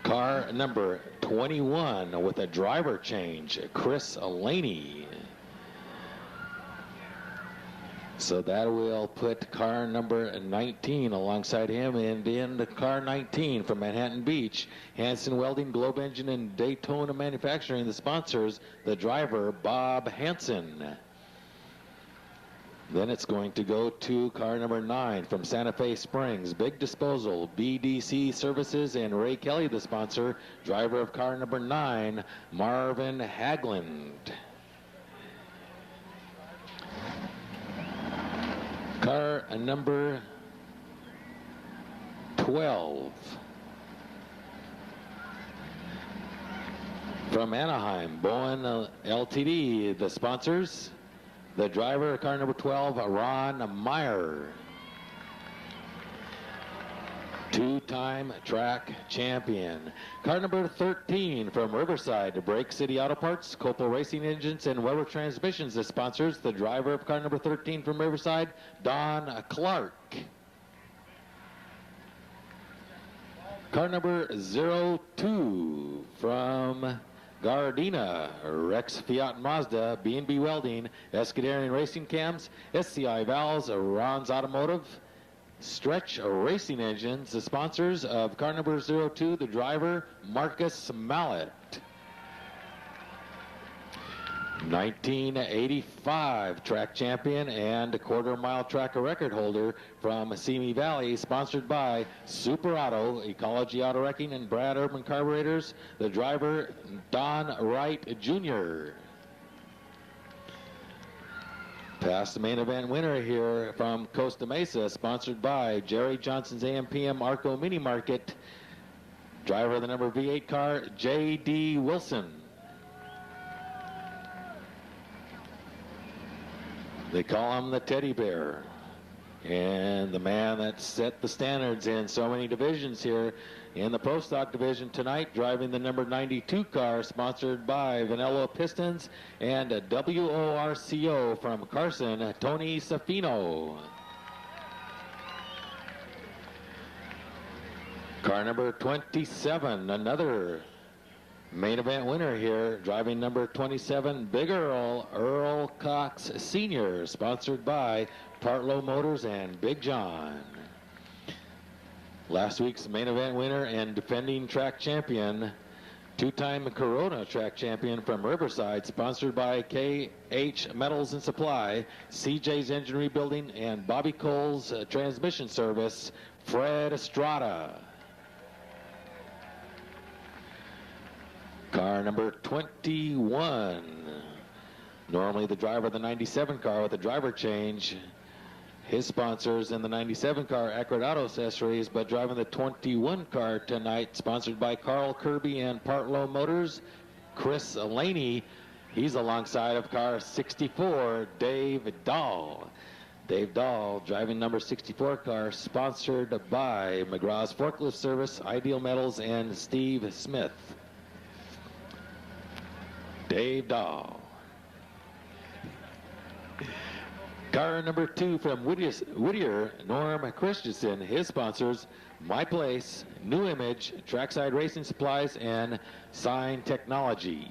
Car number 21 with a driver change, Chris Laney. So that will put car number 19 alongside him, and in the car 19 from Manhattan Beach, Hanson Welding, Globe Engine, and Daytona Manufacturing, the sponsors, the driver, Bob Hanson. Then it's going to go to car number 9 from Santa Fe Springs, Big Disposal, BDC Services, and Ray Kelly, the sponsor, driver of car number 9, Marvin Hagland. Car number 12 from Anaheim, Bowen LTD, the sponsors, the driver, car number 12, Ron Meyer. Two-time track champion. Car number 13 from Riverside, Brake City Auto Parts, Copel Racing Engines, and Weber Transmissions, the sponsors. The driver of car number 13 from Riverside, Don Clark. Car number 02 from Gardena, Rex Fiat Mazda, B&B Welding, Escuderian Racing Cams, SCI Valves, Ron's Automotive, Stretch Racing Engines, the sponsors of car number 02, the driver, Marcus Mallet. 1985 track champion and quarter-mile track record holder from Simi Valley, sponsored by Super Auto, Ecology Auto Wrecking, and Brad Urban Carburetors, the driver, Don Wright Jr. Past main event winner here from Costa Mesa, sponsored by Jerry Johnson's AM/PM Arco Mini Market. Driver of the number V8 car, J.D. Wilson. They call him the teddy bear. And the man that set the standards in so many divisions here in the Pro Stock division tonight, driving the number 92 car, sponsored by Vanello Pistons and WORCO from Carson, Tony Safino. Car number 27, another main event winner here, driving number 27, Big Earl Cox Sr., sponsored by Partlow Motors and Big John. Last week's main event winner and defending track champion, two-time Corona track champion from Riverside, sponsored by KH Metals and Supply, CJ's Engine Rebuilding, and Bobby Cole's Transmission Service, Fred Estrada. Car number 21. Normally the driver of the 97 car with a driver change. His sponsors in the 97 car, Accurate Auto Accessories, but driving the 21 car tonight, sponsored by Carl Kirby and Partlow Motors, Chris Laney. He's alongside of car 64, Dave Dahl. Dave Dahl driving number 64 car, sponsored by McGraw's Forklift Service, Ideal Metals, and Steve Smith. Dave Dahl. Car number 2 from Whittier, Norm Christensen. His sponsors, My Place, New Image, Trackside Racing Supplies, and Sign Technology.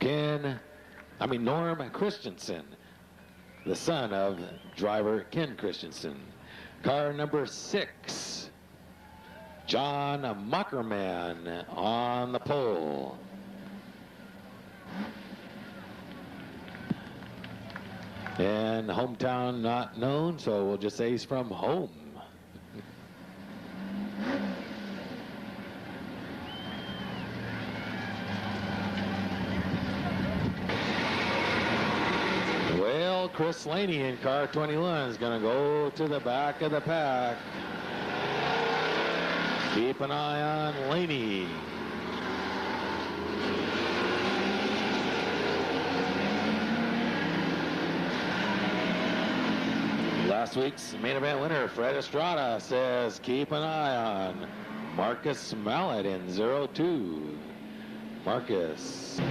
Norm Christensen, the son of driver Ken Christensen. Car number 6, John Mockerman on the pole. And hometown not known, so we'll just say he's from home. Well, Chris Laney in car 21 is going to go to the back of the pack. Keep an eye on Laney. Last week's main event winner, Fred Estrada, says keep an eye on Marcus Mallet in 02. Marcus.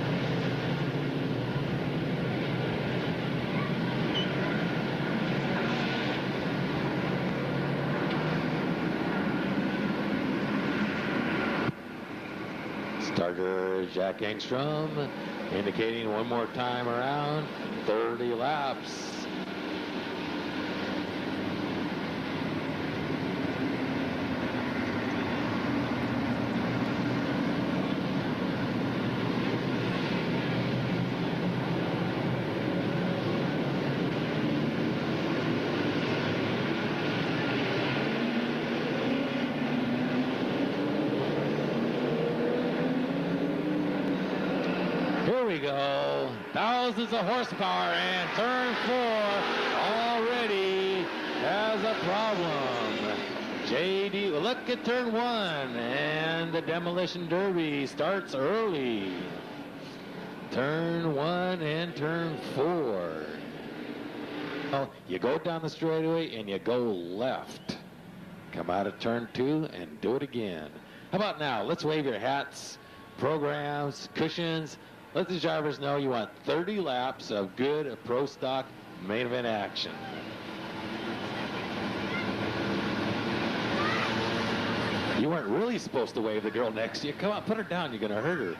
Starter Jack Engstrom indicating one more time around, 30 laps. Here we go, thousands of horsepower, and turn 4 already has a problem. JD, look at turn 1, and the Demolition Derby starts early. Turn 1 and turn 4. Well, you go down the straightaway and you go left. Come out of turn 2 and do it again. How about now? Let's wave your hats, programs, cushions. Let the drivers know you want 30 laps of good pro stock main event action. You weren't really supposed to wave the girl next to you. Come on, put her down. You're going to hurt her.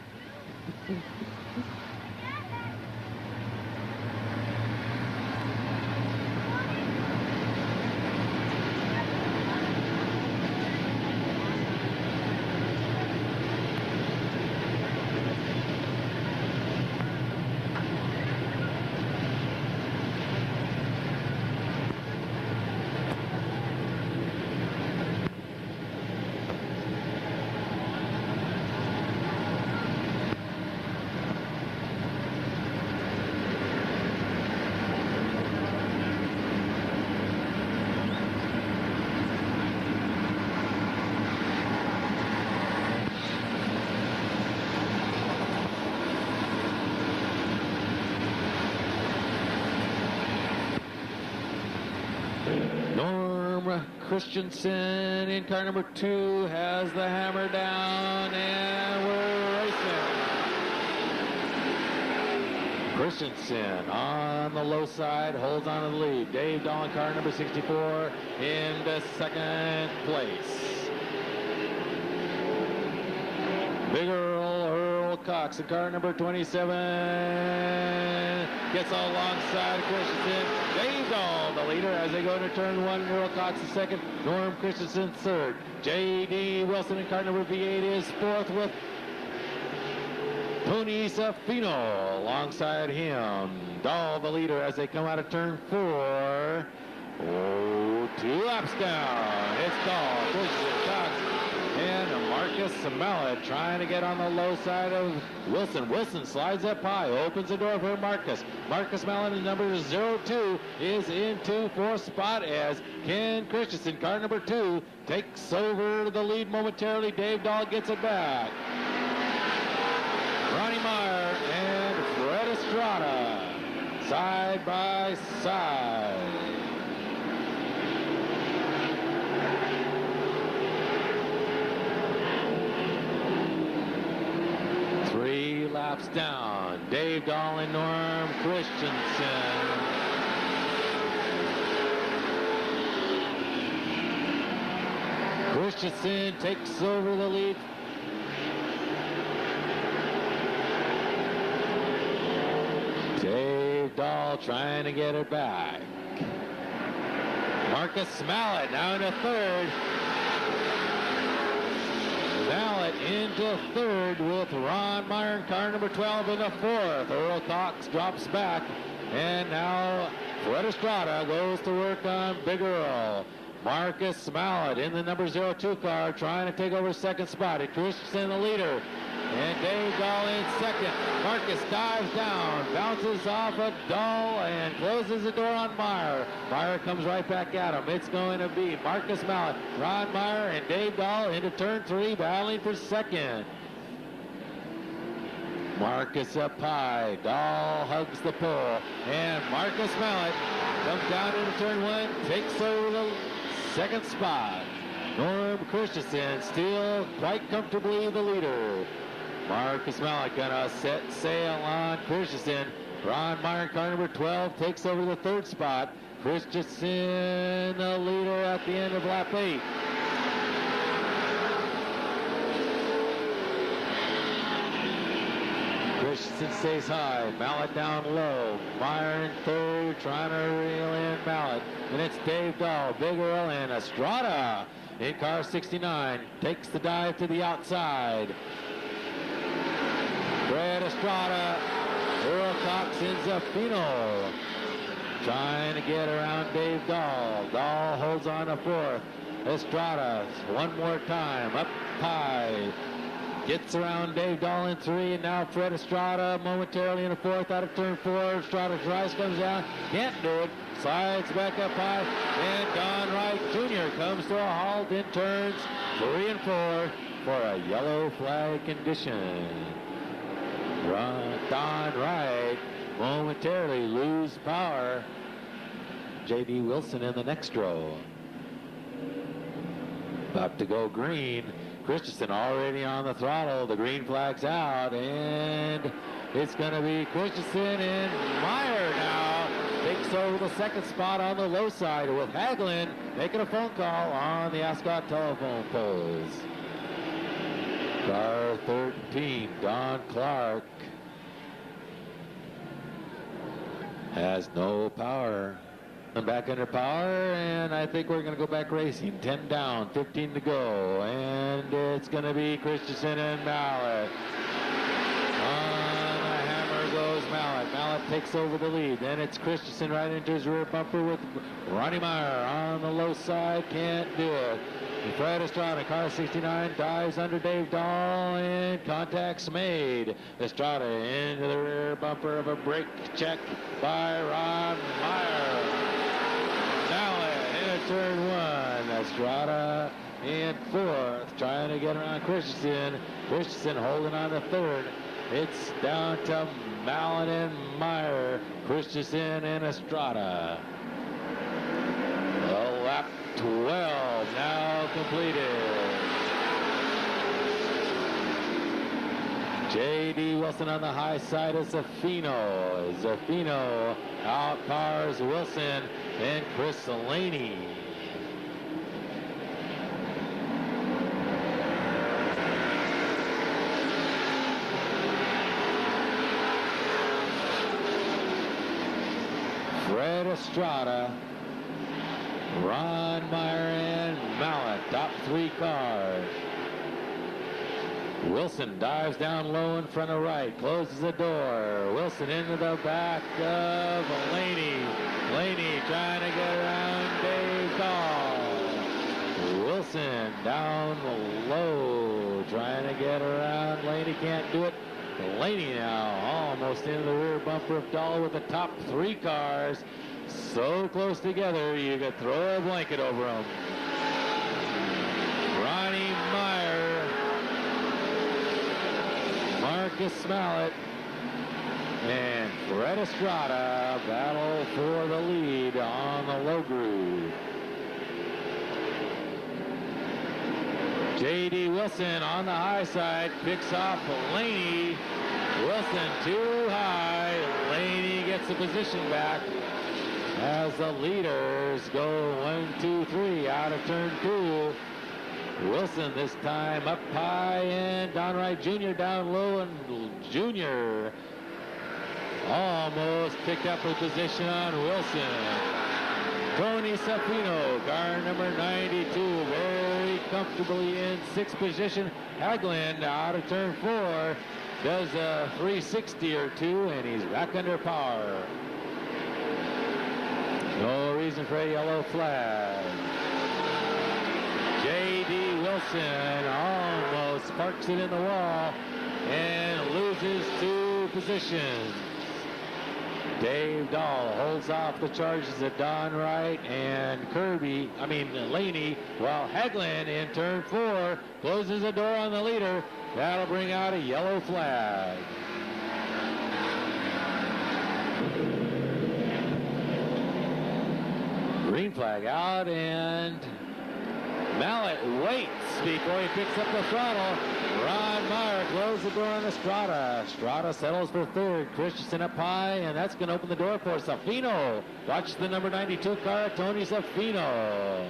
Christensen in car number 2 has the hammer down, and we're racing. Christensen on the low side holds on to the lead. Dave Dahl in car number 64 in the second place. Big Earl Cox in car number 27 gets alongside Christensen. Dave Dahl, the leader, as they go into turn 1. Earl Cox is second. Norm Christensen third. J.D. Wilson in car number V8 is fourth with Tony Safino alongside him. Dahl, the leader, as they come out of turn 4. Oh, 2 laps down. It's Dahl, Christensen, Cox, and Marcus Mallet trying to get on the low side of Wilson. Wilson slides up high, opens the door for Marcus. Marcus Mallet in number 02 is into 4th spot as Ken Christensen, car number 2, takes over the lead momentarily. Dave Dahl gets it back. Ronnie Meyer and Fred Estrada side by side. Laps down. Dave Dahl and Norm Christensen. Christensen takes over the lead. Dave Dahl trying to get it back. Marcus Mallet now into third. Mallet into third with Ron Meyer in car number 12 in the 4th. Earl Cox drops back, and now Fred Estrada goes to work on Big Earl. Marcus Mallet in the number 02 car trying to take over 2nd spot. Christensen the leader, and Dave Dahl in 2nd. Marcus dives down, bounces off of Dahl, and closes the door on Meyer. Meyer comes right back at him. It's going to be Marcus Mallet, Ron Meyer, and Dave Dahl into turn 3, battling for 2nd. Marcus up high. Dahl hugs the pole, and Marcus Mallet comes down into turn 1, takes over the 2nd spot. Norm Christensen still quite comfortably the leader. Marcus Mallet gonna set sail on Christensen. Ron Meyer, car number 12, takes over the 3rd spot. Christensen, the leader at the end of lap 8. Wilson stays high. Mallet down low. Meyer in third, trying to reel in Mallet. And it's Dave Dahl, Big Earl, and Estrada in car 69. Takes the dive to the outside. Fred Estrada, Earl Cox and Zaffino trying to get around Dave Dahl. Dahl holds on to fourth. Estrada, one more time, up high. Gets around Dave Dahl in three, and now Fred Estrada momentarily in the fourth out of turn four. Estrada's rise comes down, can't do it. Slides back up high, and Don Wright Jr. comes to a halt in turns 3 and 4 for a yellow flag condition. Don Wright momentarily lose power. J.D. Wilson in the next row. About to go green. Christensen already on the throttle. The green flag's out, and it's going to be Christensen, and Meyer now takes over the second spot on the low side with Hagelin making a phone call on the ASCOT telephone poles. Car 13, Don Clark, has no power. And back under power, and I think we're going to go back racing. 10 down, 15 to go, and it's going to be Christensen and Mallet. On the hammer goes Mallet. Mallet takes over the lead. Then it's Christensen right into his rear bumper with Ronnie Meyer on the low side. Can't do it. And Fred Estrada, car 69, dives under Dave Dahl, and contact's made. Estrada into the rear bumper of a brake check by Ron Meyer. Mallet in turn one. Estrada in fourth, trying to get around Christensen. Christensen holding on to third. It's down to Mallet and Meyer. Christensen and Estrada. The lap 12 now completed. J.D. Wilson on the high side of Zaffino. Zaffino outpowers Wilson and Chris Laney. Fred Estrada, Ron Meyer, and Mallet, top 3 cars. Wilson dives down low in front of Wright, closes the door. Wilson into the back of Laney. Laney trying to get around Dave Dahl. Wilson down low, trying to get around Laney, can't do it. Laney now almost into the rear bumper of Dahl with the top 3 cars. So close together, you could throw a blanket over them. Ronnie Meyer, Marcus Mallet, and Fred Estrada battle for the lead on the low groove. J.D. Wilson on the high side picks off Laney. Wilson too high. Laney gets the position back as the leaders go 1, 2, 3 out of turn 2. Wilson this time up high, and Don Wright Jr. down low, and Jr. almost picked up a position on Wilson. Tony Zaffino, car number 92, very comfortably in 6th position. Hagelin out of turn 4, does a 360 or 2, and he's back under power. No reason for a yellow flag. J.D. Wilson almost parks it in the wall and loses 2 positions. Dave Dahl holds off the charges of Don Wright and Laney, while Hagelin in turn 4 closes the door on the leader. That'll bring out a yellow flag. Green flag out, and Mallet waits before he picks up the throttle. Ron Meyer closes the door on Estrada. Estrada settles for 3rd. Christensen up high, and that's going to open the door for Zaffino. Watch the number 92 car, Tony Zaffino.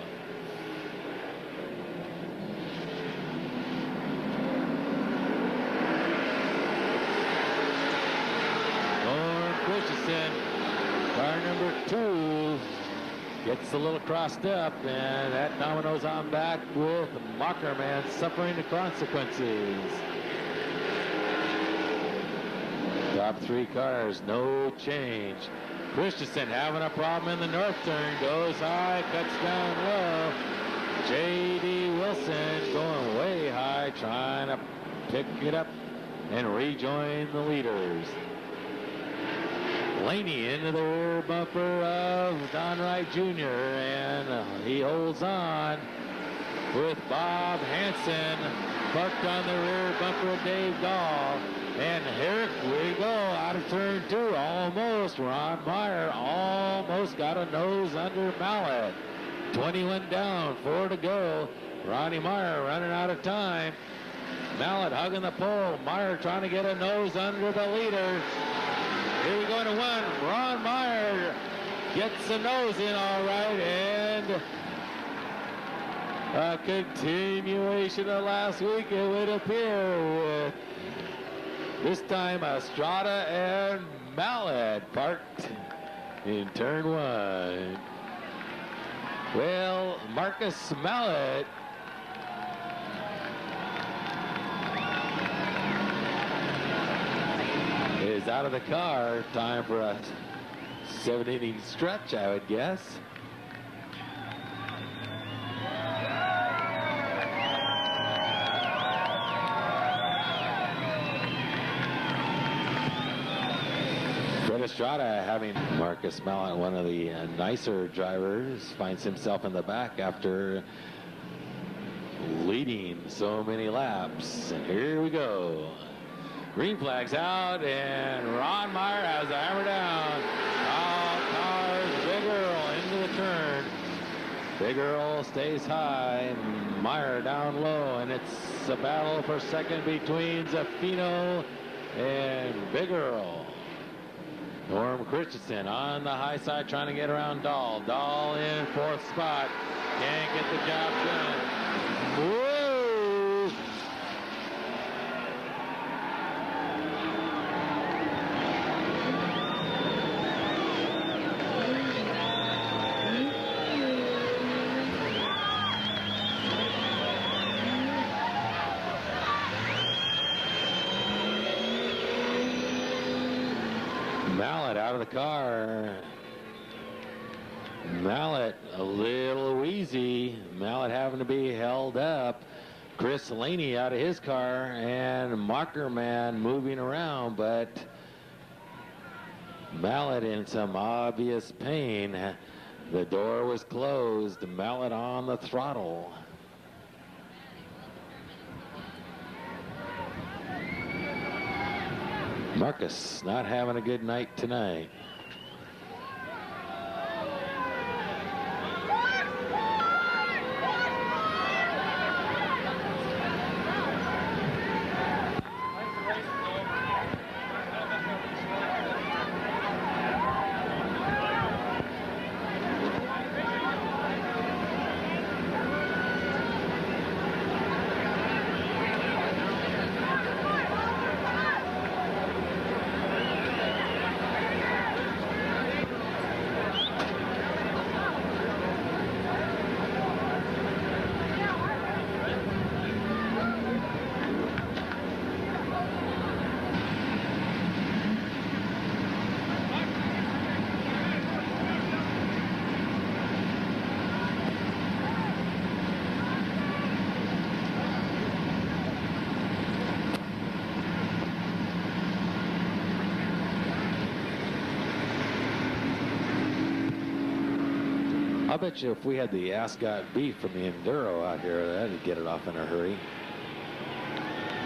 Wilson, car number 2, gets a little crossed up, and that dominoes on back with Mockerman suffering the consequences. Top 3 cars, no change. Christensen having a problem in the north turn, goes high, cuts down low. J.D. Wilson going way high, trying to pick it up and rejoin the leaders. Laney into the rear bumper of Don Wright Jr. and he holds on with Bob Hansen parked on the rear bumper of Dave Dahl. And here we go out of turn 2. Almost Ron Meyer almost got a nose under Mallet. 21 down, 4 to go. Ronnie Meyer running out of time. Mallet hugging the pole. Meyer trying to get a nose under the leader. Here we go to 1. Ron Meyer gets the nose in all right, and a continuation of last week, it would appear, with this time Estrada and Mallet parked in turn 1. Well, Marcus Mallet is out of the car. Time for a 7-inning stretch, I would guess. Fred Estrada having Marcus Mallet, one of the nicer drivers, finds himself in the back after leading so many laps. And here we go. Green flag's out, and Ron Meyer has the hammer down. All cars, Big Earl into the turn. Big Earl stays high, Meyer down low, and it's a battle for second between Zaffino and Big Earl. Norm Christensen on the high side trying to get around Dahl. Dahl in 4th spot. Can't get the job done. Whoa! Mallet out of the car. Mallet a little wheezy. Mallet having to be held up. Chris Laney out of his car, and Mockerman moving around, but Mallet in some obvious pain. The door was closed. Mallet on the throttle. Marcus not having a good night tonight. I bet you if we had the Ascot beef from the Enduro out here, that'd get it off in a hurry.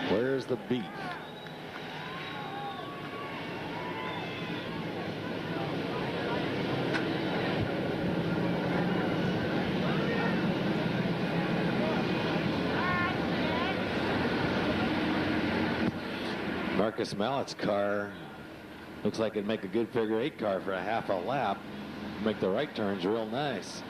Where's the beef? Marcus Mallet's car looks like it'd make a good figure 8 car for a half a lap. Make the right turns real nice.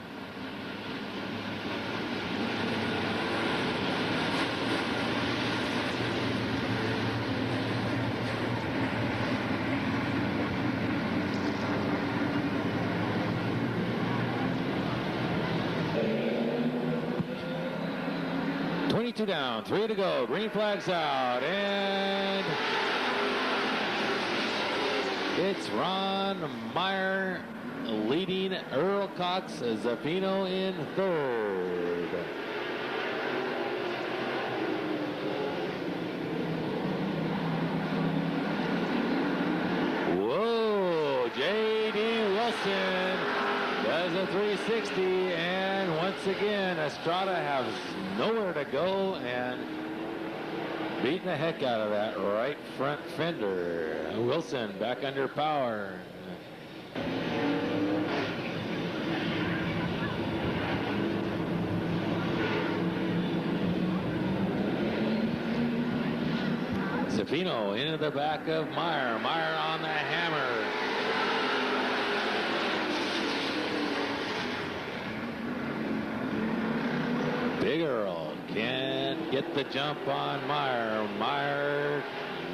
two down, 3 to go. Green flag's out, and it's Ron Meyer leading Earl Cox, Zaffino in third. Whoa, J.D. Wilson does a 360, and once again, Estrada has nowhere to go and beating the heck out of that right front fender. Wilson back under power. Zaffino into the back of Meyer. Meyer on the hammer. Big Earl can't get the jump on Meyer. Meyer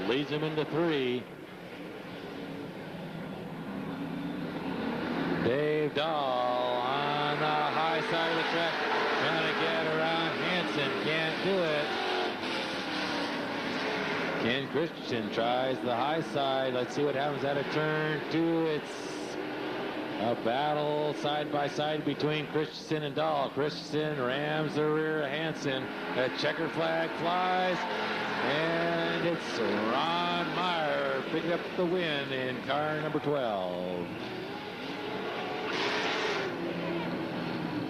leads him into 3. Dave Dahl on the high side of the track, trying to get around Hansen. Can't do it. Ken Christensen tries the high side. Let's see what happens at a turn 2. It's a battle side by side between Christensen and Dahl. Christensen rams the rear of Hansen. A checker flag flies, and it's Ron Meyer picking up the win in car number 12.